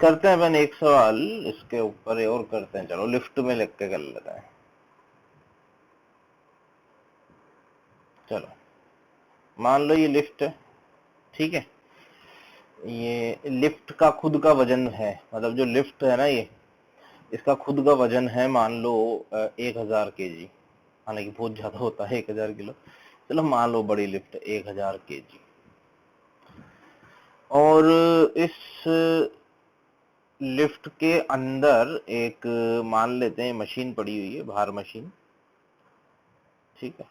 करते हैं अपन एक सवाल इसके ऊपर और करते हैं। चलो लिफ्ट में लिख के कर लेते हैं। चलो मान लो ये लिफ्ट है, ठीक है। ये लिफ्ट का खुद का वजन है, मतलब जो लिफ्ट है ना ये, इसका खुद का वजन है मान लो 1000 केजी। हालांकि बहुत ज्यादा होता है 1000 किलो। चलो मान लो बड़ी लिफ्ट 1000 केजी। और इस लिफ्ट के अंदर एक मान लेते हैं मशीन पड़ी हुई है, भार मशीन, ठीक है।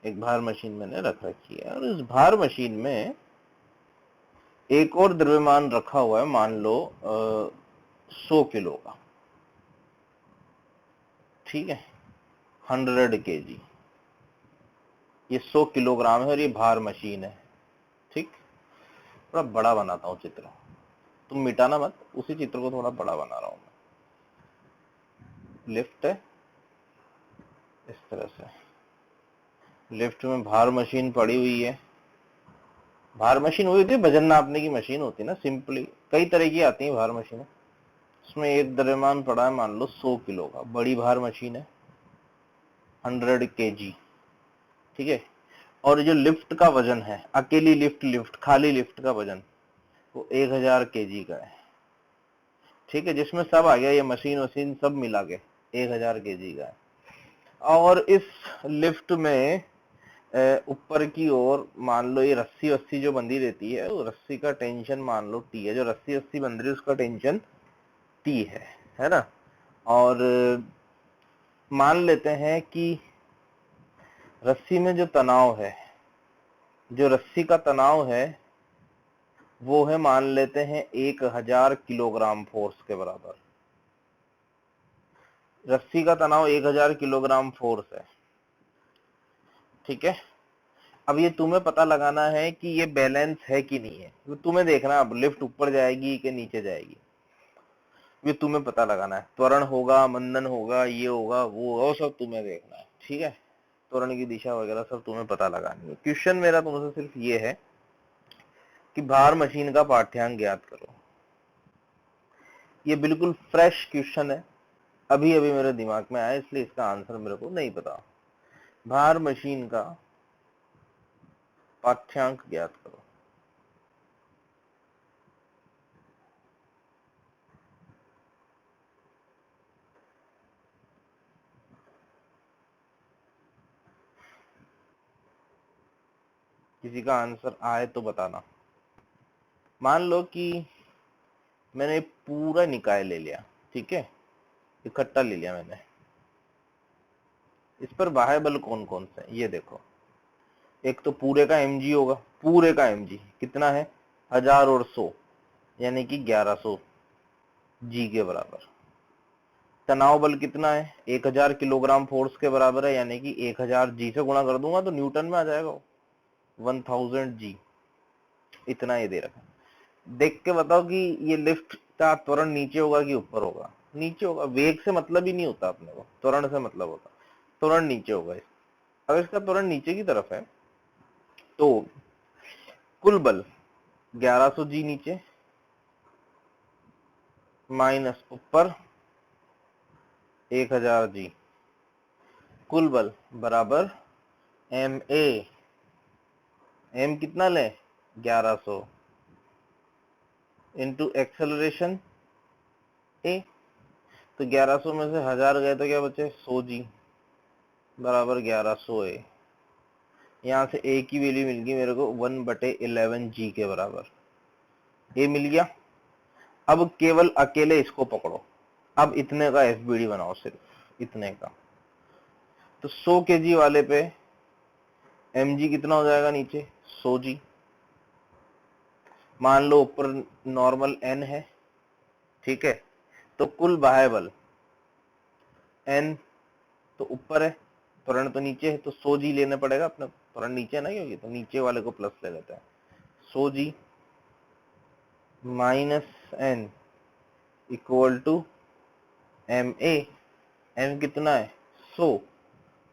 एक भार मशीन मैंने रख रखी है और इस भार मशीन में एक और द्रव्यमान रखा हुआ है, मान लो 100 किलो का, ठीक है, 100 केजी। ये 100 किलोग्राम है और ये भार मशीन है, ठीक। थोड़ा बड़ा बनाता हूँ चित्र, तुम मिटाना मत, उसी चित्र को थोड़ा बड़ा बना रहा हूं मैं। लिफ्ट है इस तरह से, लिफ्ट में भार मशीन पड़ी हुई है। भार मशीन हुई थी वजन नापने की मशीन होती है ना, सिंपली कई तरह की आती है भार मशीन। इसमें एक द्रव्यमान पड़ा है मान लो 100 किलो का, बड़ी भार मशीन है 100 केजी, ठीक है। और जो लिफ्ट का वजन है, अकेली लिफ्ट खाली लिफ्ट का वजन वो 1000 केजी का है, ठीक है। जिसमें सब आ गया, ये मशीन सब मिला के 1000 केजी का है। और इस लिफ्ट में ऊपर की ओर मान लो ये रस्सी वस्सी जो बंधी रहती है, वो रस्सी का टेंशन मान लो टी है। जो रस्सी वस्सी बंध रही है उसका टेंशन टी है ना। और मान लेते हैं कि रस्सी में जो तनाव है, जो रस्सी का तनाव है वो है मान लेते हैं 1000 किलोग्राम फोर्स के बराबर। रस्सी का तनाव 1000 किलोग्राम फोर्स है, ठीक है। अब ये तुम्हें पता लगाना है कि ये बैलेंस है कि नहीं है। तो तुम्हें देखना है अब लिफ्ट ऊपर जाएगी कि नीचे जाएगी, ये तुम्हें पता लगाना है। त्वरण होगा, मंदन होगा, ये होगा वो होगा, सब तुम्हें देखना है, ठीक है। त्वरण की दिशा वगैरह सब तुम्हें पता लगानी है। क्वेश्चन मेरा तुमसे सिर्फ ये है कि भार मशीन का पाठ्यांक ज्ञात करो। ये बिल्कुल फ्रेश क्वेश्चन है, अभी अभी मेरे दिमाग में आया, इसलिए इसका आंसर मेरे को नहीं पता। भार मशीन का पाठ्यांक ज्ञात करो। किसी का आंसर आए तो बताना। मान लो कि मैंने पूरा निकाय ले लिया, ठीक है, इकट्ठा ले लिया मैंने। इस पर बाह्य बल कौन कौन से है ये देखो। एक तो पूरे का mg होगा, पूरे का mg कितना है 1000 और 100 यानी कि 1100 जी के बराबर। तनाव बल कितना है 1000 किलोग्राम फोर्स के बराबर है, यानी कि 1000 जी से गुणा कर दूंगा तो न्यूटन में आ जाएगा 1000 जी। इतना ये दे रखा। देख के बताओ कि ये लिफ्ट का त्वरण नीचे होगा कि ऊपर होगा। नीचे होगा, वेग से मतलब ही नहीं होता अपने को, त्वरण से मतलब होता। त्वरण नीचे होगा। अगर इसका त्वरण नीचे की तरफ है तो कुल बल 1100 जी नीचे माइनस ऊपर 1000 जी, कुल बल बराबर एम ए। एम कितना ले 1100 इंटू एक्सेलरेशन ए। तो 1100 में से 1000 गए तो क्या बचे 100 जी बराबर 1100 ए। यहाँ से ए की वैल्यू मिल गई मेरे को 1/11 जी के बराबर। ए मिल गया। अब केवल अकेले इसको पकड़ो। अब इतने का एफबीडी बनाओ, सिर्फ इतने का। तो 100 केजी वाले पे एमजी कितना हो जाएगा नीचे 100 जी। मान लो ऊपर नॉर्मल एन है, ठीक है। तो कुल बाह्य बल एन तो ऊपर है, त्वरण तो नीचे है, तो 100 जी लेना पड़ेगा अपने। त्वरण नीचे है ना, क्योंकि तो नीचे वाले को प्लस ले लेते हैं। 100 G minus N equal to M A. M कितना है 100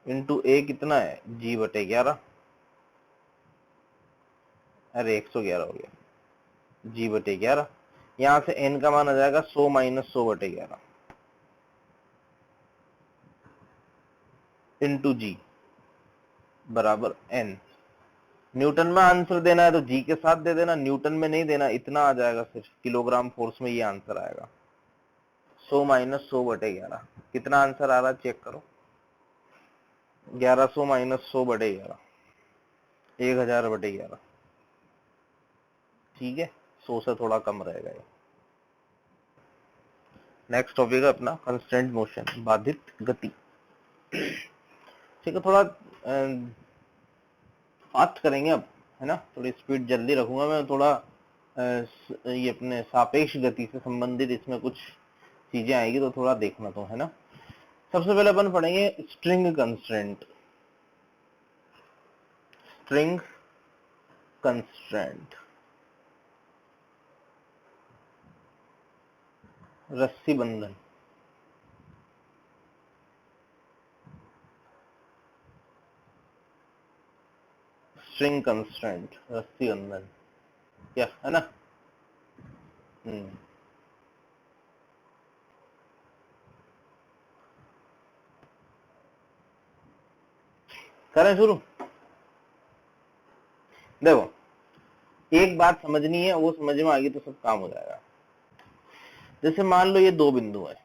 इंटू ए कितना है जी बटे 11। अरे 111 हो गया, जी बटे 11। यहां से n का मान आ जाएगा 100 माइनस 100/11 इंटू जी बराबर n। न्यूटन में आंसर देना है तो जी के साथ दे देना, न्यूटन में नहीं देना, इतना आ जाएगा सिर्फ किलोग्राम फोर्स में ये आंसर आएगा 100 माइनस 100/11। कितना आंसर आ रहा है चेक करो, 1100 माइनस 100/11 1000/11। ठीक है, 100 से थोड़ा कम रहेगा ये। नेक्स्ट टॉपिक है अपना कंस्टेंट मोशन, बाधित गति। ठीक है, थोड़ा फास्ट करेंगे अब, है ना, थोड़ी स्पीड जल्दी रखूंगा मैं, थोड़ा ये अपने सापेक्ष गति से संबंधित इसमें कुछ चीजें आएगी तो थोड़ा देखना तो, है ना। सबसे पहले अपन पढ़ेंगे स्ट्रिंग कंस्ट्रेंट। स्ट्रिंग कंस्ट्रेंट, रस्सी बंधन। स्ट्रिंग कंस्ट्रेंट, रस्सी बंधन, क्या है ना। करें शुरू। देखो, एक बात समझनी है, वो समझ में आ गई तो सब काम हो जाएगा। जैसे मान लो ये दो बिंदु है,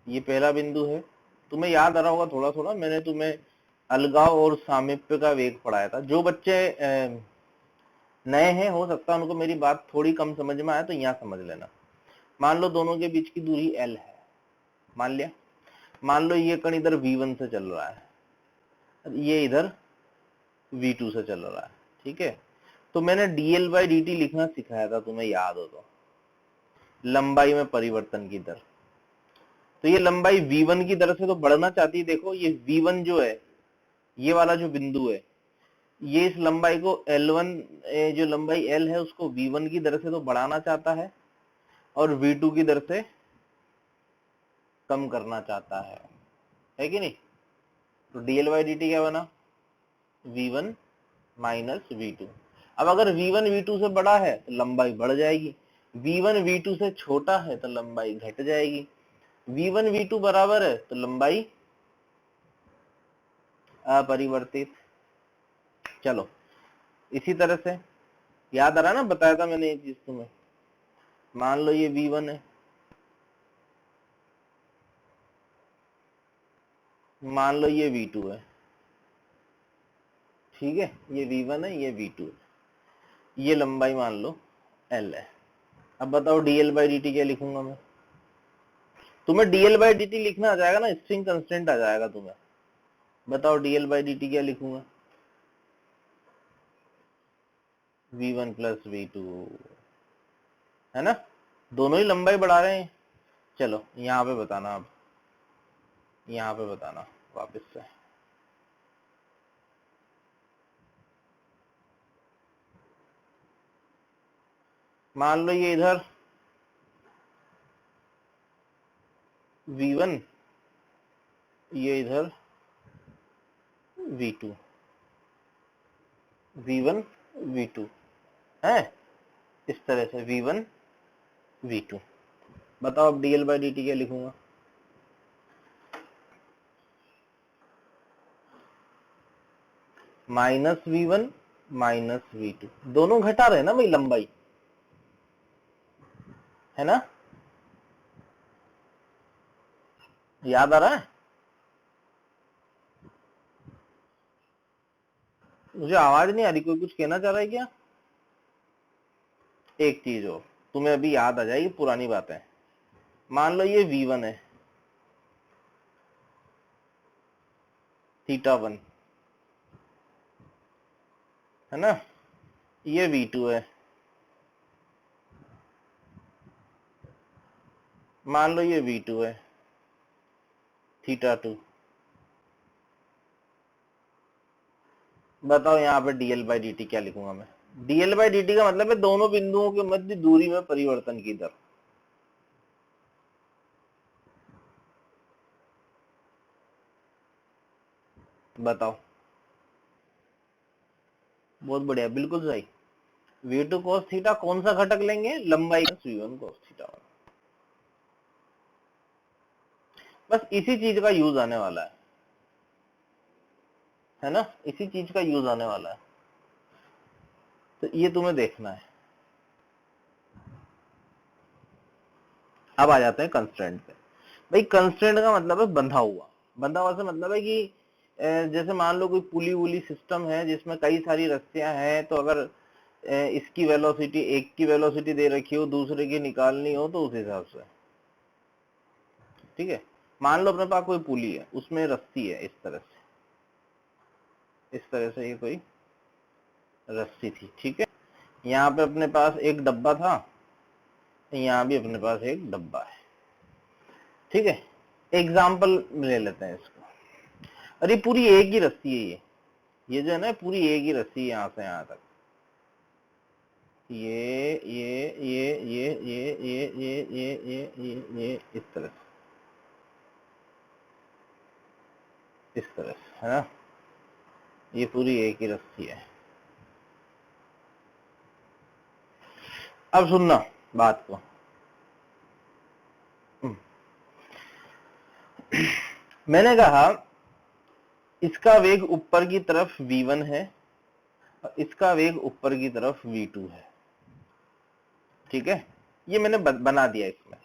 ये पहला बिंदु है, तुम्हें याद आ रहा होगा थोड़ा थोड़ा, मैंने तुम्हें अलगाव और सामीप्य का वेग पढ़ाया था। जो बच्चे नए हैं, हो सकता है उनको मेरी बात थोड़ी कम समझ में आए, तो यहाँ समझ लेना। मान लो दोनों के बीच की दूरी L है, मान लिया। मान लो ये कण इधर V1 से चल रहा है, ये इधर V2 से चल रहा है, ठीक है। तो मैंने dl/dt लिखना सिखाया था, तुम्हें याद हो तो, लंबाई में परिवर्तन की दर। तो ये लंबाई V1 की दर से तो बढ़ना चाहती है। देखो ये V1 जो है, ये वाला जो बिंदु है, ये इस लंबाई को L1, जो लंबाई L है उसको V1 की दर से तो बढ़ाना चाहता है और V2 की दर से कम करना चाहता है कि नहीं। तो dl/dt क्या बना, V1 माइनस V2। अब अगर V1 V2 से बड़ा है तो लंबाई बढ़ जाएगी, V1 V2 से छोटा है तो लंबाई घट जाएगी, V1 V2 बराबर है तो लंबाई अपरिवर्तित। चलो इसी तरह से, याद आ रहा है ना, बताया था मैंने ये चीज तुम्हें। मान लो ये V1 है, मान लो ये V2 है, ठीक है, ये V1 है, ये V2 है, ये लंबाई मान लो L है। अब बताओ dl/dt क्या लिखूंगा मैं। तुम्हें dl/dt लिखना आ जाएगा ना, स्ट्रिंग कंस्टेंट आ जाएगा तुम्हें। बताओ dl/dt क्या लिखूंगा, V1 प्लस V2, है ना, दोनों ही लंबाई बढ़ा रहे हैं। चलो यहाँ पे बताना, अब यहाँ पे बताना वापस से। मान लो ये इधर V1, ये इधर V2, V1 V2 है, इस तरह से V1 V2। बताओ अब dl/dt क्या लिखूंगा, माइनस V1 माइनस V2, दोनों घटा रहे ना भाई लंबाई, है ना, याद आ रहा है। मुझे आवाज नहीं आ रही, कोई कुछ कहना चाह रहा है क्या। एक चीज हो, तुम्हें अभी याद आ जाएगी पुरानी बातें। मान लो ये V1 है, θ1, है ना, ये V2 है, मान लो ये V2 है, θ2। बताओ यहाँ पे dl/dt क्या लिखूंगा मैं। dl/dt का मतलब है दोनों बिंदुओं के मध्य दूरी में परिवर्तन की दर। बताओ, बहुत बढ़िया, बिल्कुल सही। v2 cos थीटा कौन सा घटक लेंगे, लंबाई v1 cos थीटा। बस इसी चीज का यूज आने वाला है ना, इसी चीज का यूज आने वाला है, तो ये तुम्हें देखना है। अब आ जाते हैं कंस्ट्रेंट पे। भाई कंस्ट्रेंट का मतलब है बंधा हुआ। बंधा हुआ से मतलब है कि जैसे मान लो कोई पुली वुली सिस्टम है जिसमें कई सारी रस्सियां हैं, तो अगर इसकी वेलोसिटी, एक की वेलोसिटी दे रखी हो, दूसरे की निकालनी हो, तो उस हिसाब से, ठीक है। मान लो अपने पास कोई पुली है, उसमें रस्सी है, इस तरह से, इस तरह से ये कोई रस्सी थी, ठीक है। यहाँ पे अपने पास एक डब्बा था, यहाँ भी अपने पास एक डब्बा है, ठीक है। एग्जाम्पल ले लेते हैं इसको। अरे पूरी एक ही रस्सी है ये जो है ना, पूरी एक ही रस्सी है यहाँ से यहाँ तक, ये इस तरह से, इस तरह से, है ना, ये पूरी एक ही रस्सी है। अब सुनना बात को, मैंने कहा इसका वेग ऊपर की तरफ v1 है और इसका वेग ऊपर की तरफ v2 है, ठीक है। ये मैंने बना दिया इसमें।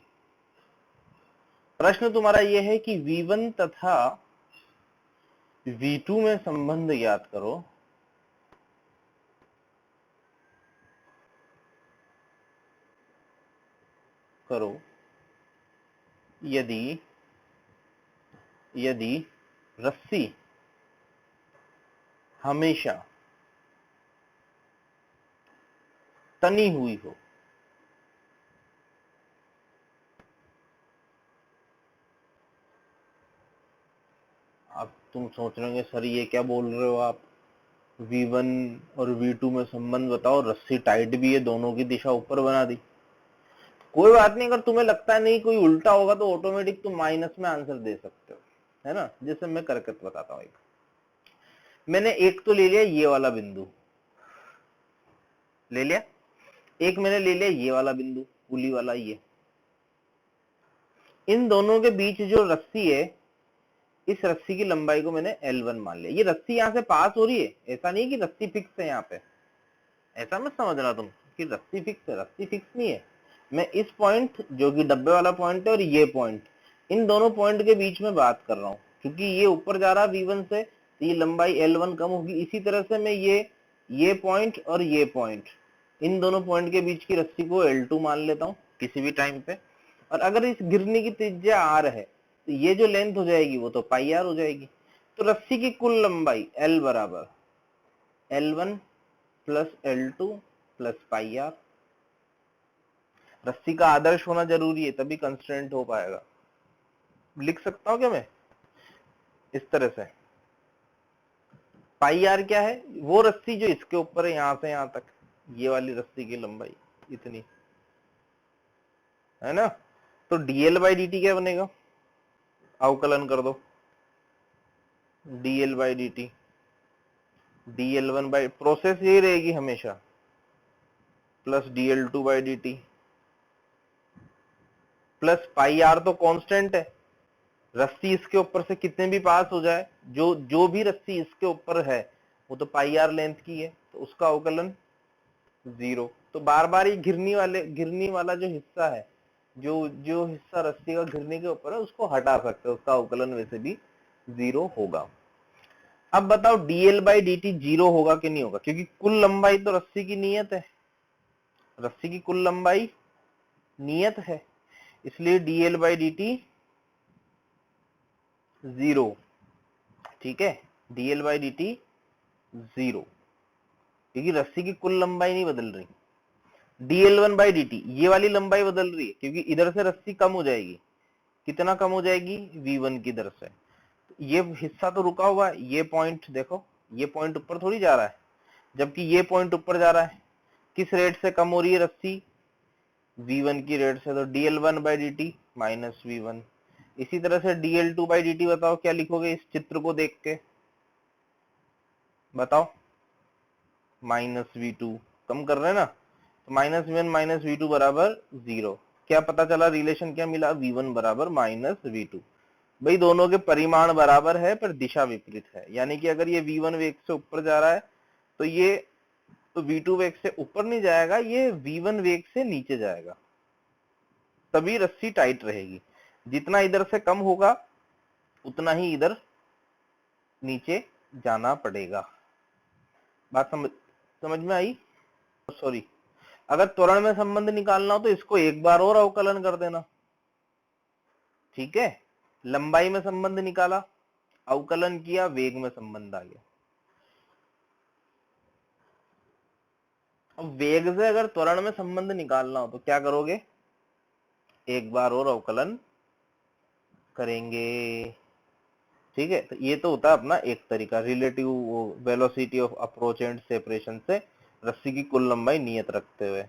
प्रश्न तुम्हारा ये है कि v1 तथा v2 में संबंध ज्ञात करो। करो यदि रस्सी हमेशा तनी हुई हो। अब तुम सोच रहे होंगे सर ये क्या बोल रहे हो आप, v1 और v2 में संबंध बताओ, रस्सी टाइट भी है, दोनों की दिशा ऊपर बना दी। कोई बात नहीं, अगर तुम्हें लगता है नहीं कोई उल्टा होगा तो ऑटोमेटिक तुम माइनस में आंसर दे सकते हो, है ना। जैसे मैं करके बताता हूँ। एक मैंने एक तो ले लिया ये वाला बिंदु, ले लिया। एक मैंने ले लिया ये वाला बिंदु, पुली वाला ये। इन दोनों के बीच जो रस्सी है, इस रस्सी की लंबाई को मैंने L1 मान लिया। ये रस्सी यहाँ से पास हो रही है, ऐसा नहीं कि रस्सी फिक्स है यहाँ पे, ऐसा मत समझना तुम कि रस्सी फिक्स है, रस्सी फिक्स नहीं है। मैं इस पॉइंट जो कि डब्बे वाला पॉइंट है और ये पॉइंट, इन दोनों पॉइंट के बीच में बात कर रहा हूँ। क्योंकि ये ऊपर जा रहा है v1 से, तो ये लंबाई L1 कम होगी। इसी तरह से मैं ये पॉइंट और ये पॉइंट, इन दोनों पॉइंट के बीच की रस्सी को L2 मान लेता हूँ किसी भी टाइम पे। और अगर इस गिरने की त्रिज्या r है, तो ये जो लेंथ हो जाएगी वो तो पाई r हो जाएगी। तो रस्सी की कुल लंबाई L बराबर L1 प्लस L2 प्लस पाई r। रस्सी का आदर्श होना जरूरी है, तभी कंस्ट्रेंट हो पाएगा। लिख सकता हूं क्या मैं इस तरह से, पाई आर क्या है, वो रस्सी जो इसके ऊपर है, यहां से यहां तक, ये वाली रस्सी की लंबाई इतनी, है ना। तो dl बाई dt क्या बनेगा, अवकलन कर दो, dl by dt, dl1 by, process यही रहेगी हमेशा, plus dl2 by dt, plus pi r तो कांस्टेंट है। रस्सी इसके ऊपर से कितने भी पास हो जाए, जो भी रस्सी इसके ऊपर है वो तो पाई आर लेंथ की है, तो उसका अवकलन 0। तो बार बार ये घिरनी वाला जो हिस्सा है, जो हिस्सा रस्सी का घिरने के ऊपर है, उसको हटा सकते हो, उसका अवकलन वैसे भी 0 होगा। अब बताओ dl बाई dt 0 होगा कि नहीं होगा, क्योंकि कुल लंबाई तो रस्सी की नियत है, रस्सी की कुल लंबाई नियत है, इसलिए dl बाई dt 0, ठीक है। dl बाई dt 0, क्योंकि रस्सी की कुल लंबाई नहीं बदल रही। dl1 बाई dt, ये वाली लंबाई बदल रही है, क्योंकि इधर से रस्सी कम हो जाएगी। कितना कम हो जाएगी, v1 की दर से। ये हिस्सा तो रुका हुआ है, ये पॉइंट देखो, ये पॉइंट ऊपर थोड़ी जा रहा है, जबकि ये पॉइंट ऊपर जा रहा है। किस रेट से कम हो रही है रस्सी, v1 की रेट से, तो dl1 by dt minus v1। इसी तरह से dl2 बाई dt बताओ क्या लिखोगे इस चित्र को देख के, बताओ, माइनस v2। कम कर रहे हैं ना, तो -v1 माइनस v2 बराबर 0। क्या पता चला, रिलेशन क्या मिला, v1 बराबर -v2। भाई दोनों के परिमाण बराबर है पर दिशा विपरीत है, यानी कि अगर ये v1 वेग से ऊपर जा रहा है तो ये तो v2 वेग से ऊपर नहीं जाएगा, ये v1 वेग से नीचे जाएगा, तभी रस्सी टाइट रहेगी। जितना इधर से कम होगा उतना ही इधर नीचे जाना पड़ेगा। बात समझ में आई? सॉरी, अगर त्वरण में संबंध निकालना हो तो इसको एक बार और अवकलन कर देना, ठीक है। लंबाई में संबंध निकाला, अवकलन किया, वेग में संबंध आ गया। अब वेग से अगर त्वरण में संबंध निकालना हो तो क्या करोगे, एक बार और अवकलन करेंगे, ठीक है। तो ये तो होता है अपना एक तरीका, relative velocity of approach and separation से रस्सी की कुल लंबाई नियत रखते हुए।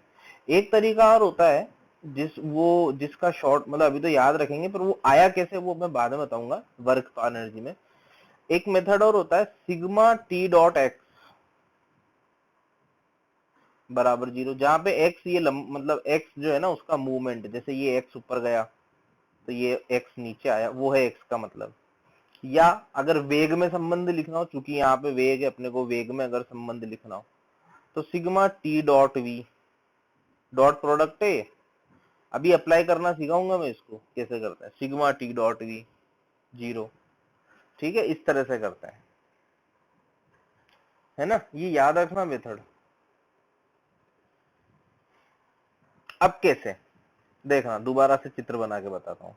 एक तरीका और होता है जिसका शॉर्ट, मतलब अभी तो याद रखेंगे पर वो आया कैसे वो मैं बाद में बताऊंगा वर्क एनर्जी में। एक मेथड और होता है सिग्मा टी डॉट एक्स बराबर 0, जहां पे एक्स ये मतलब एक्स जो है ना उसका मूवमेंट, जैसे ये एक्स ऊपर गया तो ये एक्स नीचे आया, वो है एक्स का मतलब। या अगर वेग में संबंध लिखना हो, चूंकि यहाँ पे वेग है, अपने को वेग में अगर संबंध लिखना हो तो sigma T dot V, dot product है, अभी अप्लाई करना सिखाऊंगा मैं इसको कैसे करते हैं, सिग्मा टी डॉट वी 0, ठीक है। इस तरह से करते हैं, है ना, ये याद रखना मेथड। अब कैसे देखना, दोबारा से चित्र बना के बताता हूं।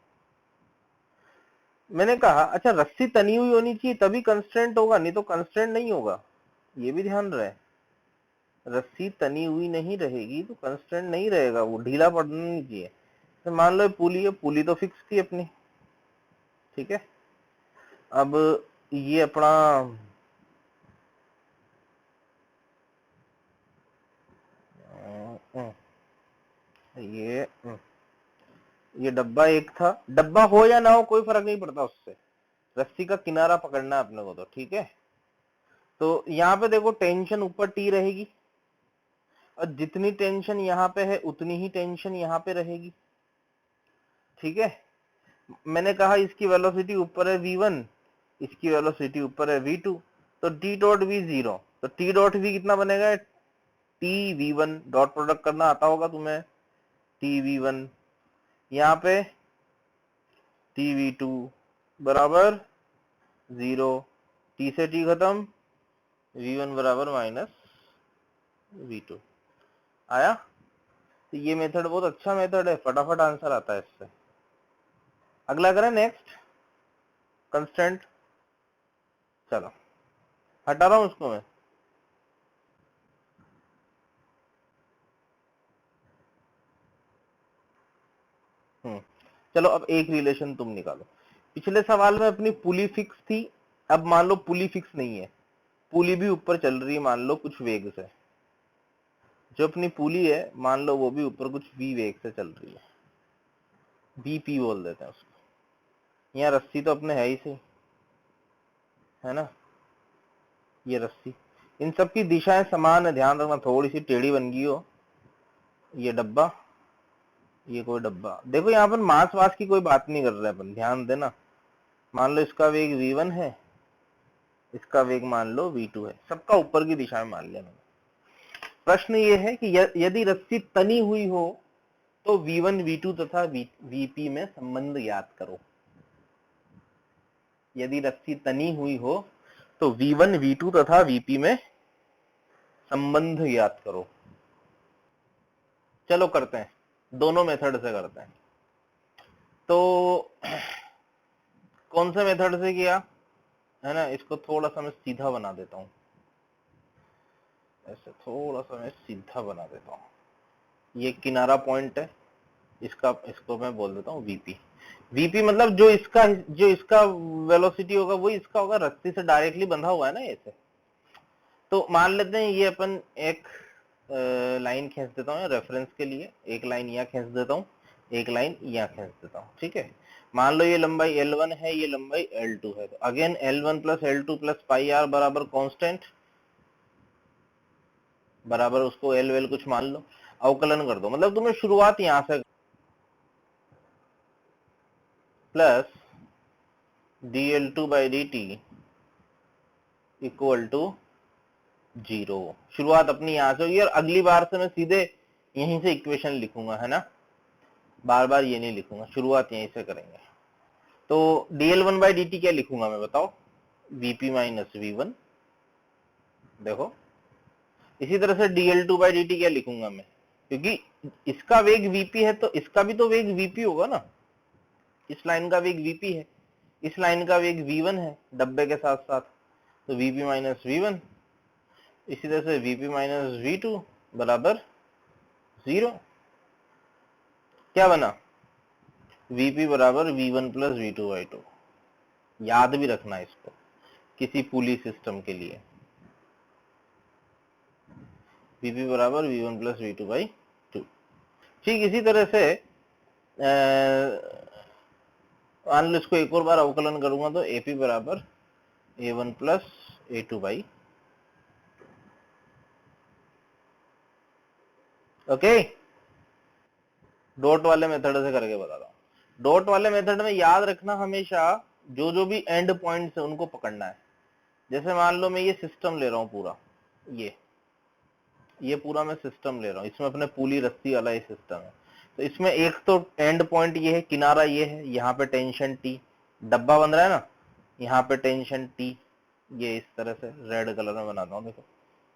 मैंने कहा अच्छा रस्सी तनी हुई होनी चाहिए तभी कंस्ट्रेंट होगा, नहीं तो कंस्ट्रेंट नहीं होगा, ये भी ध्यान रहे। रस्सी तनी हुई नहीं रहेगी तो कंस्ट्रेंट नहीं रहेगा, वो ढीला पड़ना नहीं चाहिए। तो मान लो पुली है, पुली तो फिक्स थी अपनी, ठीक है। अब ये अपना ये डब्बा एक था, डब्बा हो या ना हो कोई फर्क नहीं पड़ता उससे, रस्सी का किनारा पकड़ना है अपने को तो, ठीक है। तो यहाँ पे देखो टेंशन ऊपर टी रहेगी, और जितनी टेंशन यहाँ पे है उतनी ही टेंशन यहाँ पे रहेगी, ठीक है। मैंने कहा इसकी वेलोसिटी ऊपर है v1, इसकी वेलोसिटी ऊपर है v2, तो t डॉट v 0, तो t डॉट v कितना बनेगा, t v1, डॉट प्रोडक्ट करना आता होगा तुम्हें, t v1, यहाँ पे t v2 बराबर 0, t से t खत्म, v1 बराबर -v2 आया। तो ये मेथड बहुत अच्छा मेथड है, फटाफट आंसर आता है इससे। अगला करें नेक्स्ट, कंस्टेंट, चलो हटा रहा हूं उसको मैं। चलो अब एक रिलेशन तुम निकालो। पिछले सवाल में अपनी पुली फिक्स थी, अब मान लो पुली फिक्स नहीं है, पुली भी ऊपर चल रही है मान लो कुछ वेग से, जो अपनी पुली है मान लो वो भी ऊपर कुछ v वेग से चल रही है, vp बोल देते हैं उसको। यहाँ रस्सी तो अपने है ही सही, है ना, ये रस्सी, इन सब की दिशाएं समान है, ध्यान रखना, थोड़ी सी टेढ़ी बन गई हो। ये डब्बा, ये कोई डब्बा, देखो यहाँ पर मास वास की कोई बात नहीं कर रहे अपन, ध्यान देना। मान लो इसका वेग v1 है, इसका वेग मान लो v2 है, सबका ऊपर की दिशा में मान लिया मैंने। प्रश्न ये है कि यदि रस्सी तनी हुई हो तो v1 v2 तथा vp में संबंध याद करो। यदि रस्सी तनी हुई हो तो v1 v2 तथा vp में संबंध याद करो। चलो करते हैं, दोनों मेथड से करते हैं। तो कौन से मेथड से किया है ना, इसको थोड़ा सा मैं सीधा बना देता हूं, ऐसे थोड़ा सा मैं सीधा बना देता हूं। ये किनारा पॉइंट है, इसको मैं बोल देता हूँ वीपी। वीपी मतलब जो इसका वेलोसिटी होगा वही इसका होगा, रस्सी से डायरेक्टली बंधा हुआ है ना ऐसे। तो मान लेते हैं ये अपन एक लाइन खींच देता हूँ रेफरेंस के लिए, एक लाइन यहाँ खींच देता हूँ, एक लाइन यहाँ खींच देता हूँ, ठीक है। मान लो ये लंबाई L1 है, ये लंबाई L2 है, तो again L1 plus L2 plus pi r बराबर कांस्टेंट, बराबर उसको एल वेल कुछ मान लो, अवकलन कर दो, मतलब तुम्हें शुरुआत यहां से प्लस dl2/dt इक्वल टू 0। शुरुआत अपनी यहां से होगी और अगली बार से मैं सीधे यहीं से इक्वेशन लिखूंगा, है ना, बार बार ये नहीं लिखूंगा, शुरुआत यहीं से करेंगे। तो dl1/dt क्या लिखूंगा मैं, बताओ, vp माइनस v1। देखो इसी तरह से dl2/dt क्या लिखूंगा मैं, क्योंकि इसका वेग vp है तो इसका भी तो वेग vp होगा ना, इस लाइन का वेग vp है, इस लाइन का वेग v1 है डब्बे के साथ साथ, तो vp माइनस v1, इसी तरह से vp माइनस v2 बराबर 0। क्या बना, vp बराबर v1 प्लस v2/2। याद भी रखना इसको किसी पुली सिस्टम के लिए, vp बराबर v1 प्लस v2/2। ठीक इसी तरह से मान लो इसको एक और बार अवकलन करूंगा तो AP बराबर A1 plus A2/2। Okay, dot वाले मेथड से करके बता रहा हूं। डॉट वाले मेथड में याद रखना हमेशा जो जो भी एंड पॉइंट्स है उनको पकड़ना है। जैसे मान लो मैं ये सिस्टम ले रहा हूं पूरा, ये पूरा मैं सिस्टम ले रहा हूं, इसमें अपने पूली रस्सी वाला ये सिस्टम है, तो इसमें एक तो एंड पॉइंट ये है, किनारा ये है, यहाँ पे टेंशन T, डब्बा बन रहा है ना, यहाँ पे टेंशन T, ये इस तरह से रेड कलर में बनाता हूँ, देखो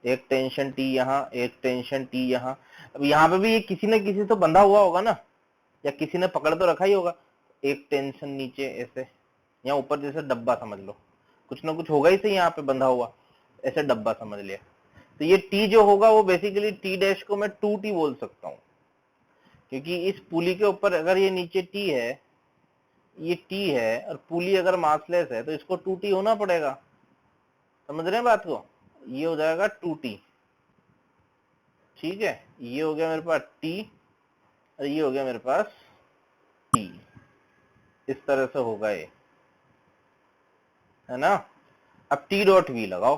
एक टेंशन T यहाँ, एक टेंशन T यहाँ। अब यहाँ पे भी ये किसी न किसी तो बंधा हुआ होगा ना, या किसी ने पकड़ तो रखा ही होगा, एक टेंशन नीचे ऐसे, यहाँ ऊपर जैसे डब्बा समझ लो, कुछ ना कुछ होगा ही सही यहाँ पे बंधा हुआ, ऐसे डब्बा समझ लिया। तो ये T जो होगा वो बेसिकली T डैश को मैं 2T बोल सकता हूँ, क्योंकि इस पुली के ऊपर अगर ये नीचे T है, ये T है, और पुली अगर मासलेस है तो इसको 2T होना पड़ेगा। समझ रहे हैं बात को, ये हो जाएगा 2T। ठीक है, ये हो गया मेरे पास T और ये हो गया मेरे पास T, इस तरह से होगा ये, है ना। अब T डॉट V लगाओ,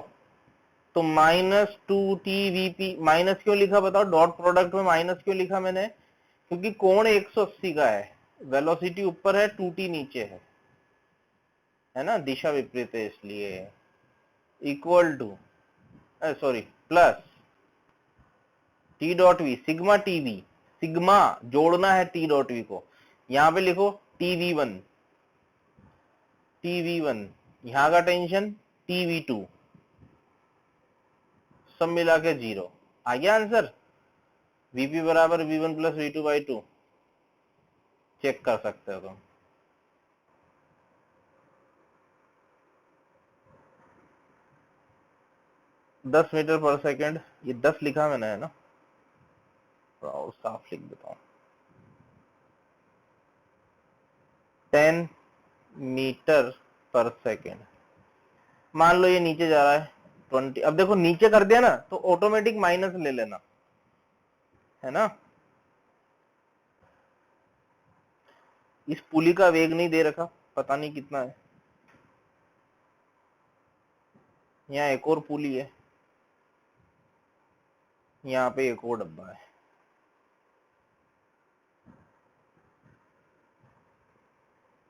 तो माइनस 2TVP, माइनस क्यों लिखा बताओ, डॉट प्रोडक्ट में माइनस क्यों लिखा मैंने, क्योंकि कोण 180 का है, वेलोसिटी ऊपर है 2T नीचे है ना, दिशा विपरीत है इसलिए, equal to sorry plus T dot V sigma T V, sigma जोड़ना है T डॉट वी को, यहां पे लिखो TV1, TV1 यहां का टेंशन TV2, सब मिला के 0 आ गया आंसर। VP बराबर V1 प्लस V2/2, चेक कर सकते हो तुम। तो 10 मीटर पर सेकंड, ये 10 लिखा मैंने, है ना, और साफ लिख देता हूं, 10 मीटर पर सेकंड। मान लो ये नीचे जा रहा है 20, अब देखो नीचे कर दिया ना तो ऑटोमेटिक माइनस ले लेना, है ना। इस पुली का वेग नहीं दे रखा, पता नहीं कितना है, यहाँ एक और पुली है, यहाँ पे एक और डब्बा है।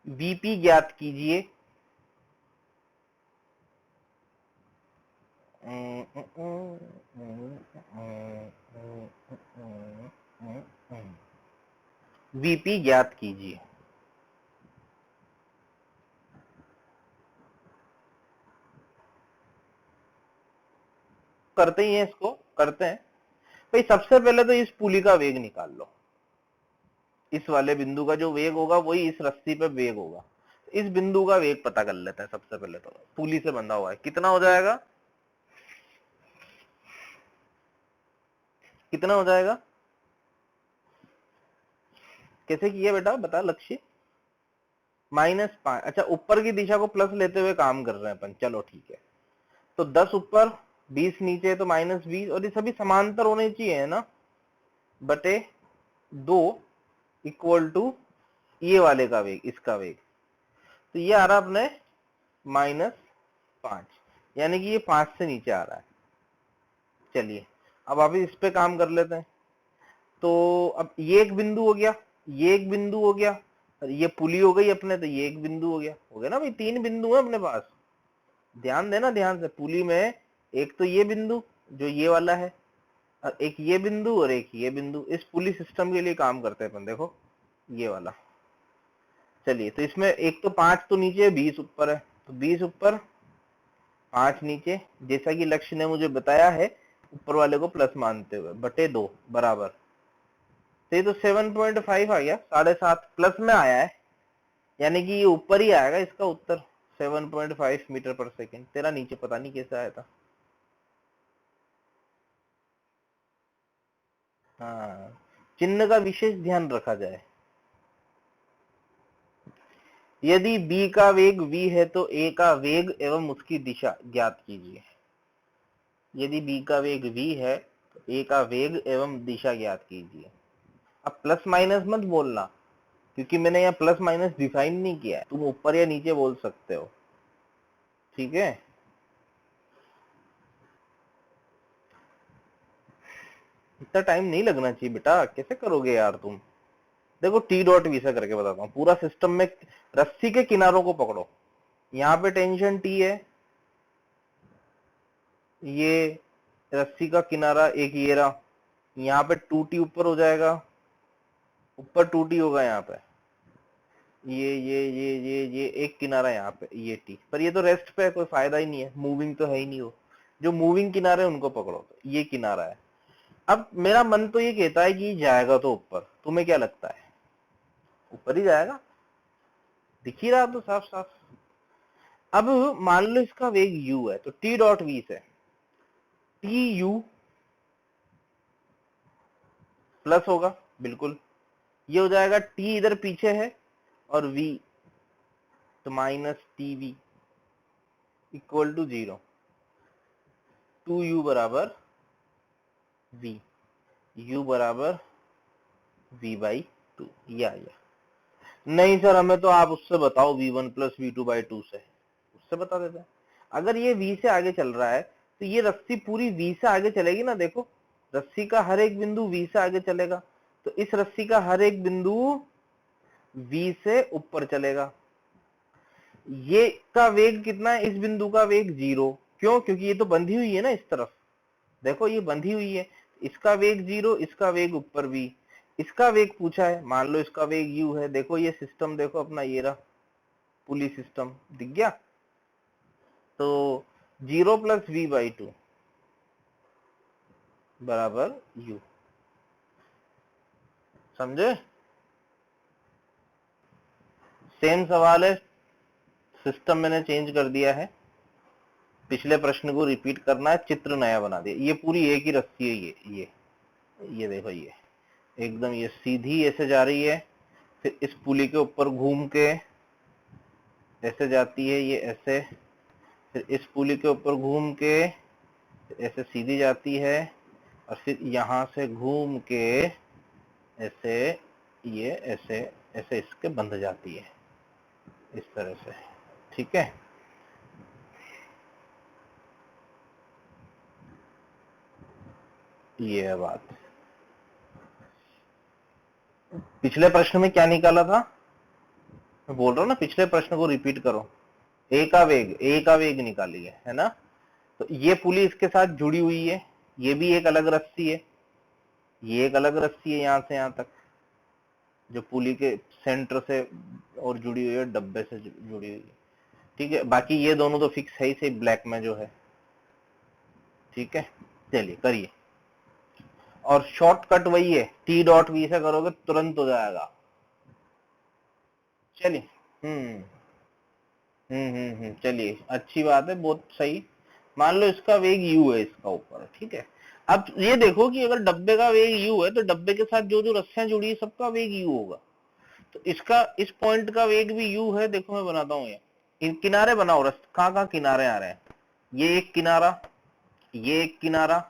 वीपी ज्ञात कीजिए, वीपी ज्ञात कीजिए। करते ही हैं, इसको करते हैं भाई। सबसे पहले तो इस पुली का वेग निकाल लो, इस वाले बिंदु का जो वेग होगा वही इस रस्सी पे वेग होगा, इस बिंदु का वेग पता कर लेते हैं सबसे पहले। तो पुली से बंधा हुआ है, कितना हो जाएगा, कितना हो जाएगा, कैसे किया बेटा बता लक्ष्य, -5, अच्छा ऊपर की दिशा को प्लस लेते हुए काम कर रहे हैं अपन, चलो ठीक है। तो 10 ऊपर 20 नीचे, तो -20, और ये सभी समांतर होने चाहिए, है ना, बटे 2 इक्वल टू ये वाले का वेग, इसका वेग, तो ये आ रहा अपने -5, यानी कि ये 5 से नीचे आ रहा है। चलिए अब आप इस पे काम कर लेते हैं। तो अब ये एक बिंदु हो गया, ये एक बिंदु हो गया, और ये पुली हो गई अपने, तो ये एक बिंदु हो गया ना भाई, 3 बिंदु है अपने पास। ध्यान देना ध्यान से, पुली में एक तो ये बिंदु जो ये वाला है, और एक ये बिंदु और एक ये बिंदु। इस पुली सिस्टम के लिए काम करते हैं अपन, देखो ये वाला। चलिए, तो इसमें एक तो 5 तो नीचे है, 20 ऊपर है, तो 20 ऊपर 5 नीचे, जैसा कि लक्ष्य ने मुझे बताया है, ऊपर वाले को प्लस मानते हुए, बटे 2 बराबर। तो ये तो 7.5 आ गया, 7.5 प्लस में आया है, यानी कि ये ऊपर ही आएगा इसका उत्तर, 7.5 मीटर पर सेकेंड। तेरा नीचे पता नहीं कैसे आया था। हाँ, चिन्ह का विशेष ध्यान रखा जाए। यदि b का वेग v है तो a का वेग एवं उसकी दिशा ज्ञात कीजिए। यदि b का वेग v है तो a का वेग एवं दिशा ज्ञात कीजिए। अब प्लस माइनस मत बोलना, क्योंकि मैंने यहाँ प्लस माइनस डिफाइन नहीं किया है, तुम ऊपर या नीचे बोल सकते हो, ठीक है। इतना टाइम नहीं लगना चाहिए बेटा, कैसे करोगे यार तुम। देखो टी डॉट वी से करके बताता हूँ पूरा सिस्टम में। रस्सी के किनारों को पकड़ो, यहाँ पे टेंशन टी है, ये रस्सी का किनारा एक ये रहा, यहाँ पे 2t ऊपर हो जाएगा, ऊपर 2t होगा यहाँ पे, ये एक किनारा यहाँ पे ये टी, पर ये तो रेस्ट पे है, कोई फायदा ही नहीं है, मूविंग तो है ही नहीं। वो जो मूविंग किनारे उनको पकड़ो, तो ये किनारा है। अब मेरा मन तो ये कहता है कि जाएगा तो ऊपर, तुम्हें क्या लगता है? ऊपर ही जाएगा, दिख ही रहा तो साफ साफ। अब मान लो इसका वेग u है, तो t डॉट वी से टी यू प्लस होगा, बिल्कुल ये हो जाएगा, t इधर पीछे है और v, तो minus T V equal to 0, 2u बराबर v, u बराबर v बाई 2। या नहीं सर, हमें तो आप उससे बताओ v1 प्लस v2 बाई 2 से, उससे बता देते हैं। अगर ये v से आगे चल रहा है तो ये रस्सी पूरी v से आगे चलेगी ना, देखो रस्सी का हर एक बिंदु v से आगे चलेगा, तो इस रस्सी का हर एक बिंदु v से ऊपर चलेगा। ये का वेग कितना है? इस बिंदु का वेग 0, क्यों? क्योंकि ये तो बंधी हुई है ना इस तरफ, देखो ये बंधी हुई है, इसका वेग 0, इसका वेग ऊपर v, इसका वेग पूछा है, मान लो इसका वेग u है। देखो ये सिस्टम देखो अपना, ये रहा पुली सिस्टम, दिख गया। तो 0 प्लस v बाई 2 बराबर u, समझे? सेम सवाल है, सिस्टम मैंने चेंज कर दिया है, पिछले प्रश्न को रिपीट करना है, चित्र नया बना दिया। ये पूरी एक ही रस्सी है, ये देखो, ये एकदम ये सीधी ऐसे जा रही है, फिर इस पुली के ऊपर घूम के ऐसे जाती है, ये ऐसे, फिर इस पुली के ऊपर घूम के ऐसे सीधी जाती है, और फिर यहाँ से घूम के ऐसे, ये ऐसे ऐसे इसके बंध जाती है, इस तरह से, ठीक है। ये है बात। पिछले प्रश्न में क्या निकाला था? मैं बोल रहा हूँ ना, पिछले प्रश्न को रिपीट करो। ए का वेग निकालिए, है ना। तो ये पुली इसके साथ जुड़ी हुई है, ये भी एक अलग रस्सी है, ये एक अलग रस्सी है, यहाँ से यहाँ तक, जो पुली के सेंटर से और जुड़ी हुई है, डब्बे से जुड़ी हुई है, ठीक है। बाकी ये दोनों तो फिक्स है ही सही, ब्लैक में जो है, ठीक है। चलिए करिए, और शॉर्टकट वही है, टी डॉट वी से करोगे तुरंत हो जाएगा। चलिए, चलिए, अच्छी बात है, बहुत सही। मान लो इसका वेग u है इसका ऊपर, ठीक है। अब ये देखो कि अगर डब्बे का वेग u है तो डब्बे के साथ जो जो रस्सियां जुड़ी है सबका वेग u होगा, तो इसका इस पॉइंट का वेग भी u है। देखो मैं बनाता हूँ, ये इन किनारे बनाओ, कहाँ कहाँ किनारे आ रहे हैं, ये एक किनारा, ये एक किनारा,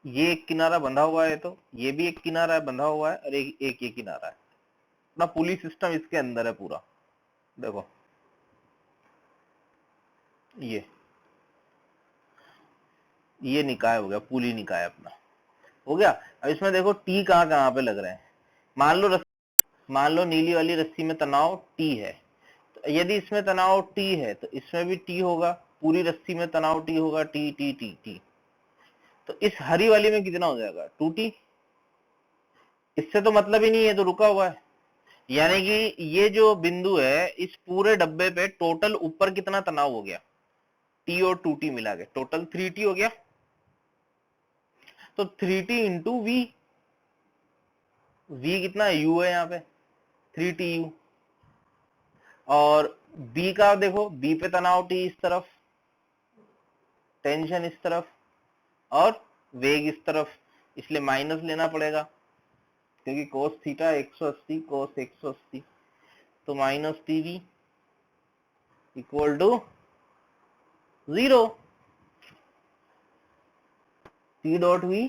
ये एक किनारा बंधा हुआ है, तो ये भी एक किनारा है बंधा हुआ है, और एक ये किनारा है। अपना पुलिस सिस्टम इसके अंदर है पूरा, देखो ये ये निकाय हो गया, पुली निकाय अपना हो गया। अब इसमें देखो टी कहाँ कहाँ पे लग रहे हैं। मान लो नीली वाली रस्सी में तनाव टी है, तो यदि इसमें तनाव टी है तो इसमें भी टी होगा, पूरी रस्सी में तनाव टी होगा, टी टी टी टी। तो इस हरी वाली में कितना हो जाएगा, 2t। इससे तो मतलब ही नहीं है, तो रुका हुआ है। यानी कि ये जो बिंदु है इस पूरे डब्बे पे टोटल ऊपर कितना तनाव हो गया, टी और 2t मिला के टोटल 3t हो गया। तो 3t इंटू वी, वी कितना है, u है यहाँ पे 3tu। और b का देखो, b पे तनाव t इस तरफ, टेंशन इस तरफ और वेग इस तरफ, इसलिए माइनस लेना पड़ेगा क्योंकि कोस थीटा 180 कोस 180, तो minus T V equal to 0। T dot V,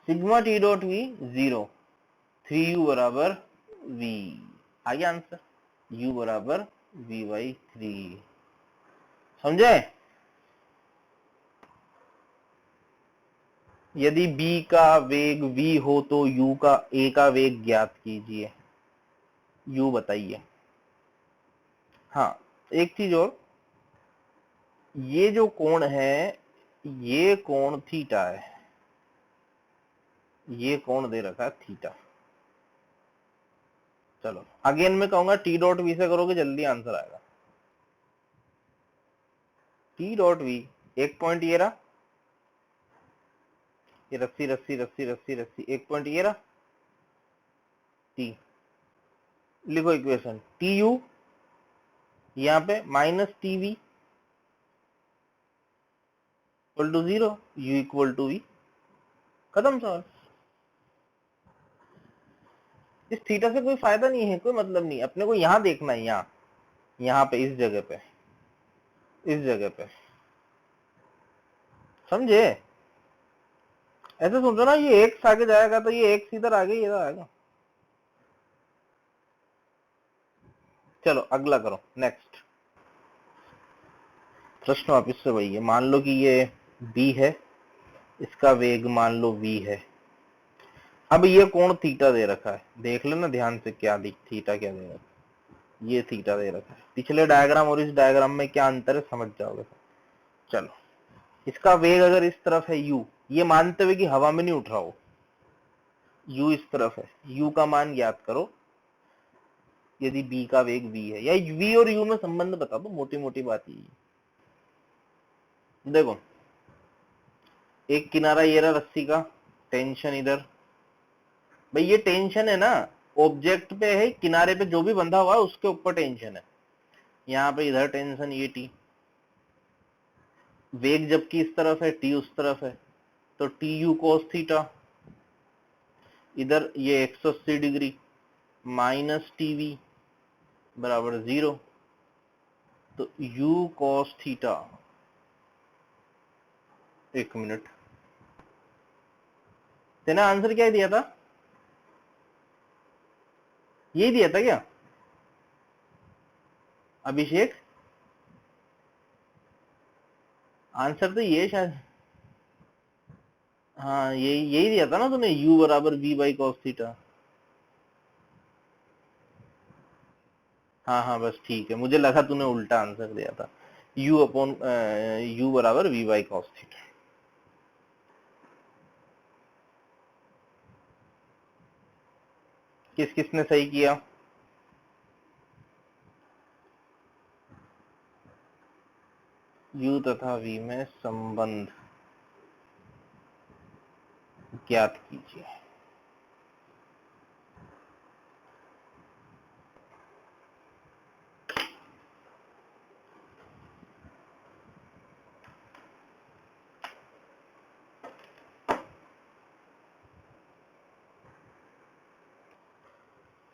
sigma T dot V 0, 3u बराबर v। आ गया आंसर, u बराबर v/3। समझे। यदि b का वेग v हो तो u का a का वेग ज्ञात कीजिए, u बताइए। हाँ, एक चीज और, ये जो कोण है ये कोण थीटा है, ये कोण दे रखा है थीटा। चलो अगेन मैं कहूंगा टी डॉट वी से करोगे जल्दी आंसर आएगा। टी डॉट वी, एक पॉइंट ये रहा, ये रस्सी रस्सी रस्सी रस्सी रस्सी, एक पॉइंट ये रहा टी। लिखो इक्वेशन, टी यू यहाँ पे minus T V equal to 0, U equal to V, खत्म सवाल। इस थीटा से कोई फायदा नहीं है, कोई मतलब नहीं, अपने को यहाँ देखना है, यहाँ पे इस जगह पे, इस जगह पे, समझे। ऐसे सोचो ना, ये एक्स आगे जाएगा तो ये एक्स इधर आगे इधर आएगा। चलो अगला करो, नेक्स्ट प्रश्न वापिस से वही है। मान लो कि ये b है, इसका वेग मान लो v है। अब ये कोण थीटा दे रखा है, देख लेना ध्यान से क्या थीटा क्या दे रखा है, ये थीटा दे रखा है। पिछले डायग्राम और इस डायग्राम में क्या अंतर है समझ जाओगे। चलो, इसका वेग अगर इस तरफ है u, ये मानते हुए कि हवा में नहीं उठ रहा हो, u इस तरफ है, u का मान ज्ञात करो यदि b का वेग v है, या v और u में संबंध बता दो, मोटी मोटी बात यही है। देखो, एक किनारा ये रहा रस्सी का, टेंशन इधर, भाई ये टेंशन है ना, ऑब्जेक्ट पे है, किनारे पे जो भी बंधा हुआ है उसके ऊपर टेंशन है। यहाँ पे इधर टेंशन ये टी, वेग जबकि इस तरफ है, टी उस तरफ है, तो टी यू कोस थीटा, इधर ये 180 डिग्री माइनस टीवी बराबर 0, तो u कोस थीटा, एक मिनट, तेने आंसर क्या दिया था, यही दिया था क्या अभिषेक, आंसर तो ये शायद, हाँ यही दिया था ना तूने, u बराबर v कोस थीटा। हाँ हाँ बस ठीक है, मुझे लगा तूने उल्टा आंसर दिया था, u बराबर v कोस थीटा। किस किसने सही किया, u तथा v में संबंध ज्ञात कीजिए।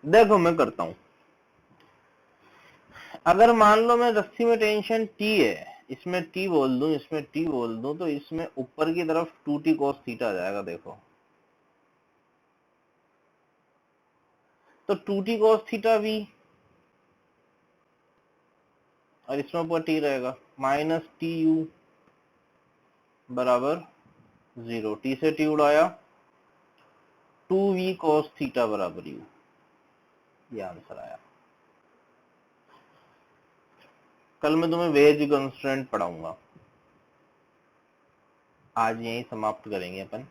देखो मैं करता हूं, अगर मान लो मैं रस्सी में टेंशन T है, इसमें T बोल दूं, इसमें T बोल दूं, तो इसमें ऊपर की तरफ 2t cos थीटा आ जाएगा। देखो तो 2t cos थीटा v, और इसमें ऊपर T रहेगा, माइनस टी यू बराबर 0, टी से टी उड़ाया 2v cos थीटा बराबर u, ये आंसर आया। कल मैं तुम्हें वेज कंस्ट्रेंट पढ़ाऊंगा, आज यहीं समाप्त करेंगे अपन।